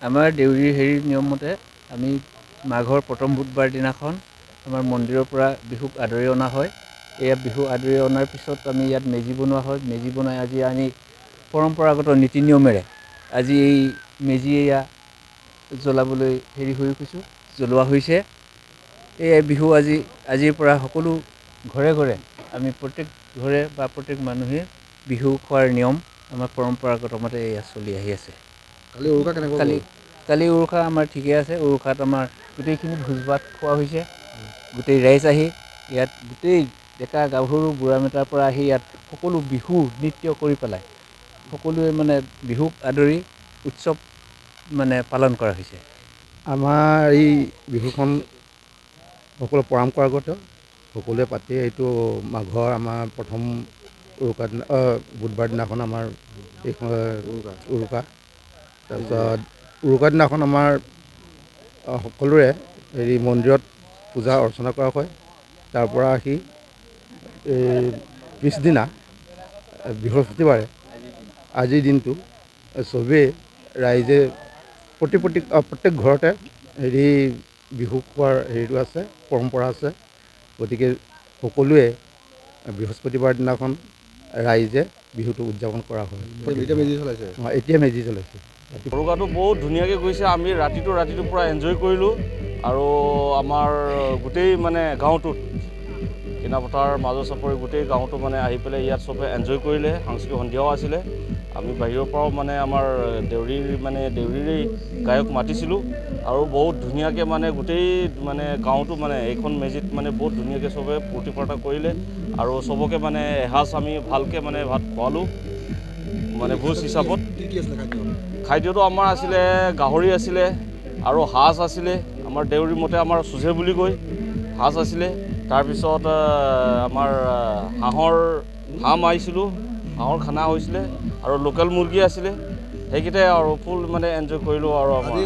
আমাৰ দেউৰীৰ নিয়ম মতে আমি মাঘৰ প্ৰথম বুধবাৰ দিনাখন আমাৰ মন্দিৰৰ পৰা বিহুক আদৰি অনা হয়। এয়া বিহু আদৰি অনাৰ পিছত আমি ইয়াত মেজি বনোৱা হয়। মেজি বনাই আজি আমি পৰম্পৰাগত নীতি নিয়মেৰে আজি এই মেজি এয়া জ্বলাবলৈ জ্বলোৱা হৈছে। এই বিহু আজিৰ পৰা সকলো ঘৰে ঘৰে আমি প্ৰত্যেক ঘৰে বা প্ৰত্যেক মানুহে বিহু খোৱাৰ নিয়ম আমাৰ পৰম্পৰাগত মতে এয়া চলি আহি আছে। কালি উৰুকা কেনেকুৱা গ'ল? কালি উৰুকা আমাৰ ঠিকে আছে। উৰুকাত আমাৰ গোটেইখিনি ভোজ ভাত খোৱা হৈছে। গোটেই ৰাইজ আহি ইয়াত গোটেই ডেকা গাভৰু বুঢ়া মেথাৰ পৰা আহি ইয়াত সকলো বিহু নৃত্য কৰি পেলাই সকলোৱে মানে বিহুক আদৰি উৎসৱ মানে পালন কৰা হৈছে। আমাৰ এই বিহুখন সকলো পৰম্পৰাগত সকলোৱে পাতে। এইটো মাঘৰ আমাৰ প্ৰথম উৰুকা দিনা বুধবাৰ দিনাখন আমাৰ এইখন উৰুকা। তাৰপিছত উৰুকা দিনাখন আমাৰ সকলোৰে মন্দিৰত পূজা অৰ্চনা কৰা হয়। তাৰ পৰা আহি পিছদিনা বৃহস্পতিবাৰে আজিৰ দিনটো চবেই ৰাইজে প্ৰত্যেক ঘৰতে বিহু খোৱাৰ হেৰিটো আছে, পৰম্পৰা আছে। গতিকে সকলোৱে বৃহস্পতিবাৰ দিনাখন ৰাইজে বিহুটো উদযাপন কৰা হয়। এতিয়া মেজি জ্বলাইছে। উৰুকাটো বহুত ধুনীয়াকৈ গৈছে। আমি ৰাতিটো পূৰা এনজয় কৰিলোঁ আৰু আমাৰ গোটেই মানে গাঁৱটোত কিনাপথাৰ মাজৰ চাপৰি গোটেই গাঁৱটো মানে আহি পেলাই ইয়াত চবে এনজয় কৰিলে। সাংস্কৃতিক সন্ধিয়াও আছিলে। আমি বাহিৰৰ পৰাও মানে আমাৰ দেউৰীৰেই গায়ক মাতিছিলোঁ আৰু বহুত ধুনীয়াকৈ মানে গোটেই মানে গাঁৱটো মানে এইখন মেজিত মানে বহুত ধুনীয়াকৈ চবে ফূৰ্তি ফাৰ্তা কৰিলে আৰু চবকে মানে এসাঁজ আমি ভালকৈ মানে ভাত খোৱালোঁ মানে ভোজ হিচাপত। খাদ্যটো আমাৰ আছিলে গাহৰি আছিলে আৰু সাজ আছিলে। আমাৰ দেউৰীৰ মতে আমাৰ চুজে বুলি কয়, সাজ আছিলে। তাৰপিছত আমাৰ হাঁহ মাৰিছিলোঁ, হাঁহৰ খানা হৈছিলে আৰু লোকেল মুৰ্গী আছিলে। সেইকেইটাই আৰু ফুল মানে এনজয় কৰিলোঁ আৰু আমাৰ